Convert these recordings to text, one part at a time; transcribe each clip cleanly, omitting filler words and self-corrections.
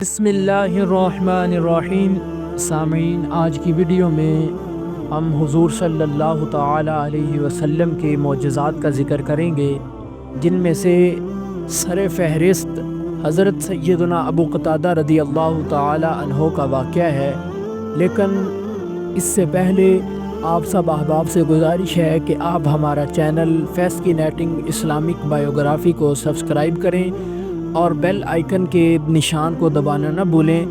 بسم اللہ الرحمن الرحیم۔ سامعین، آج کی ویڈیو میں ہم حضور صلی اللہ تعالی علیہ وسلم کے معجزات کا ذکر کریں گے، جن میں سے سر فہرست حضرت سیدنا ابو قتادہ رضی اللہ تعالی عنہ کا واقعہ ہے۔ لیکن اس سے پہلے آپ سب احباب سے گزارش ہے کہ آپ ہمارا چینل فیسکینیٹنگ اسلامک بایوگرافی کو سبسکرائب کریں اور بیل آئیکن کے نشان کو دبانا نہ بھولیں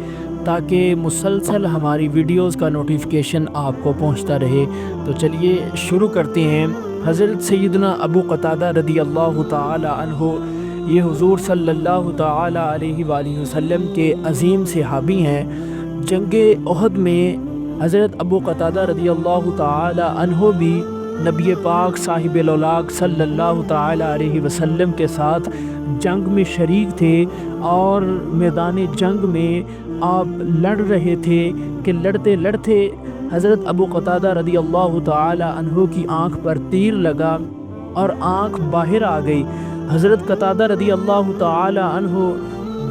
تاکہ مسلسل ہماری ویڈیوز کا نوٹیفیکیشن آپ کو پہنچتا رہے۔ تو چلیے شروع کرتے ہیں۔ حضرت سیدنا ابو قتادہ رضی اللہ تعالی عنہ یہ حضور صلی اللہ تعالی علیہ وآلہ وسلم کے عظیم صحابی ہیں۔ جنگ احد میں حضرت ابو قتادہ رضی اللہ تعالی عنہ بھی نبی پاک صاحب الاولاق صلی اللہ تعالی علیہ وسلم کے ساتھ جنگ میں شریک تھے، اور میدان جنگ میں آپ لڑ رہے تھے کہ لڑتے لڑتے حضرت ابو قتادہ رضی اللہ تعالی عنہ کی آنکھ پر تیر لگا اور آنکھ باہر آ گئی۔ حضرت قتادہ رضی اللہ تعالی عنہ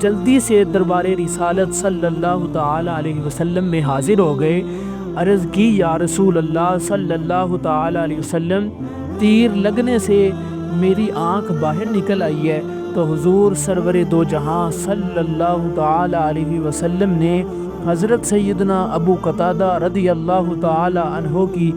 جلدی سے دربار رسالت صلی اللہ تعالی علیہ وسلم میں حاضر ہو گئے۔ عرض کی، یا رسول اللہ صلی اللہ تعالی علیہ وسلم، تیر لگنے سے میری آنکھ باہر نکل آئی ہے۔ تو حضور سرور دو جہاں صلی اللہ تعالی علیہ وسلم نے حضرت سیدنا ابو قتادہ رضی اللہ تعالی عنہ کی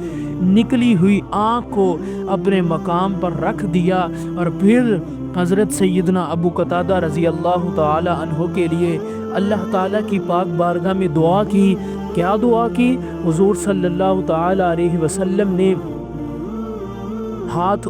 نکلی ہوئی آنکھ کو اپنے مقام پر رکھ دیا، اور پھر حضرت سیدنا ابو قتادہ رضی اللہ تعالی عنہ کے لیے اللہ تعالیٰ کی پاک بارگاہ میں دعا کی۔ کیا دعا کی؟ حضور صلی اللہ تعالی علیہ وسلم نے ہاتھ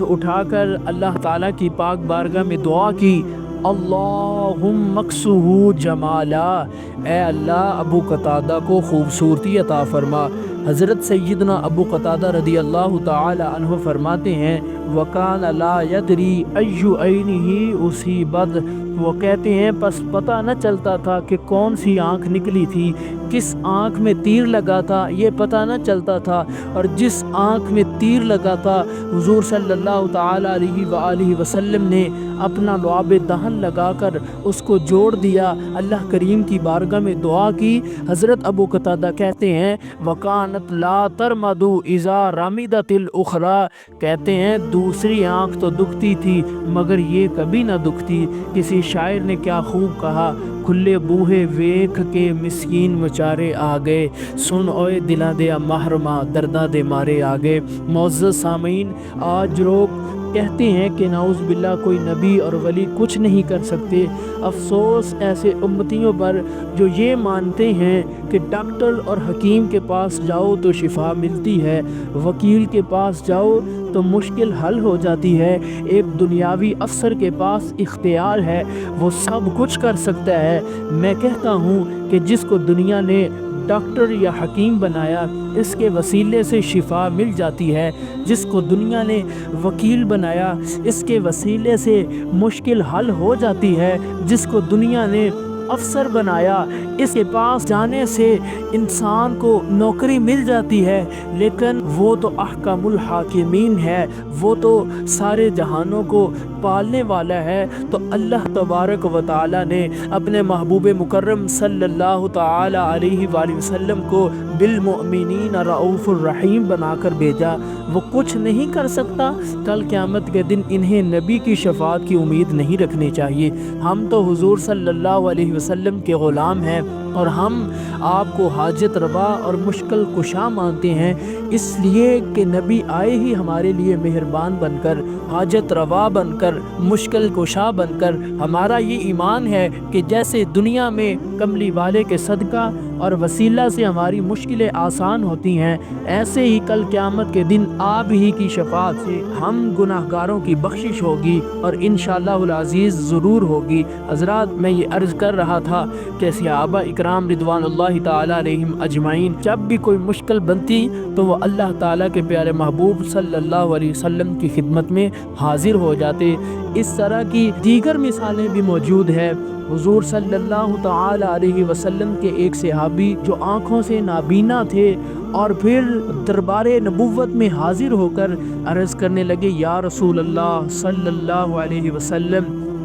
اٹھا کر اللہ تعالیٰ کی پاک بارگاہ میں دعا کی، اللہم اکسہ جمالا، اے اللہ ابو قتادہ کو خوبصورتی عطا فرما۔ حضرت سیدنا ابو قتادہ رضی اللہ تعالی عنہ فرماتے ہیں، وَكَانَ لَا يَدْرِي أَيُّ عَيْنِهِ أُصِيبَتْ، وہ کہتے ہیں پس پتہ نہ چلتا تھا کہ کون سی آنکھ نکلی تھی، کس آنکھ میں تیر لگا تھا، یہ پتہ نہ چلتا تھا۔ اور جس آنکھ میں تیر لگا تھا، حضور صلی اللہ تعالی علیہ وآلہ وسلم نے اپنا لعاب دہن لگا کر اس کو جوڑ دیا، اللہ کریم کی بارگاہ میں دعا کی۔ حضرت ابو قتادہ کہتے ہیں، وَكَانَتْ لَا تَرْمَدُ إِذَا رَمِدَتِ الْأُخْرَى، کہتے ہیں دوسری آنکھ تو دکھتی تھی مگر یہ کبھی نہ دکھتی۔ کسی شاعر نے کیا خوب کہا، کھلے بوہے ویکھ کے مسکین مچارے آگے، سن اوئے دلاں دے محرمہ درداں دے مارے آگے۔ معزز سامعین، آج لوگ کہتے ہیں کہ نعوذ باللہ کوئی نبی اور ولی کچھ نہیں کر سکتے۔ افسوس ایسے امتیوں پر جو یہ مانتے ہیں کہ ڈاکٹر اور حکیم کے پاس جاؤ تو شفا ملتی ہے، وکیل کے پاس جاؤ تو مشکل حل ہو جاتی ہے، ایک دنیاوی افسر کے پاس اختیار ہے، وہ سب کچھ کر سکتا ہے۔ میں کہتا ہوں کہ جس کو دنیا نے ڈاکٹر یا حکیم بنایا، اس کے وسیلے سے شفا مل جاتی ہے۔ جس کو دنیا نے وکیل بنایا، اس کے وسیلے سے مشکل حل ہو جاتی ہے۔ جس کو دنیا نے افسر بنایا، اس کے پاس جانے سے انسان کو نوکری مل جاتی ہے۔ لیکن وہ تو احکم الحاکمین ہے، وہ تو سارے جہانوں کو پالنے والا ہے۔ تو اللہ تبارک و تعالی نے اپنے محبوب مکرم صلی اللہ تعالی علیہ وآلہ وسلم کو بالمؤمنین رؤوف الرحیم بنا کر بھیجا۔ وہ کچھ نہیں کر سکتا، کل قیامت کے دن انہیں نبی کی شفاعت کی امید نہیں رکھنی چاہیے۔ ہم تو حضور صلی اللہ علیہ وسلم کے غلام ہیں، اور ہم آپ کو حاجت روا اور مشکل کشا مانتے ہیں، اس لیے کہ نبی آئے ہی ہمارے لیے مہربان بن کر، حاجت روا بن کر، مشکل کشا بن کر۔ ہمارا یہ ایمان ہے کہ جیسے دنیا میں کملی والے کے صدقہ اور وسیلہ سے ہماری مشکلیں آسان ہوتی ہیں، ایسے ہی کل قیامت کے دن آپ ہی کی شفاعت سے ہم گناہ گاروں کی بخشش ہوگی، اور انشاءاللہ العزیز ضرور ہوگی۔ حضرات، میں یہ عرض کر رہا تھا کہ صحابہ اکرام رضوان اللہ تعالی علیہم اجمعین جب بھی کوئی مشکل بنتی تو وہ اللہ تعالیٰ کے پیارے محبوب صلی اللہ علیہ وسلم کی خدمت میں حاضر ہو جاتے۔ اس طرح کی دیگر مثالیں بھی موجود ہیں۔ حضور صلی اللہ تعالی علیہ وسلم کے ایک صحابی جو آنکھوں سے نابینا تھے، اور پھر دربار نبوت میں حاضر ہو کر عرض کرنے لگے، یا رسول اللہ صلی اللہ علیہ وسلم،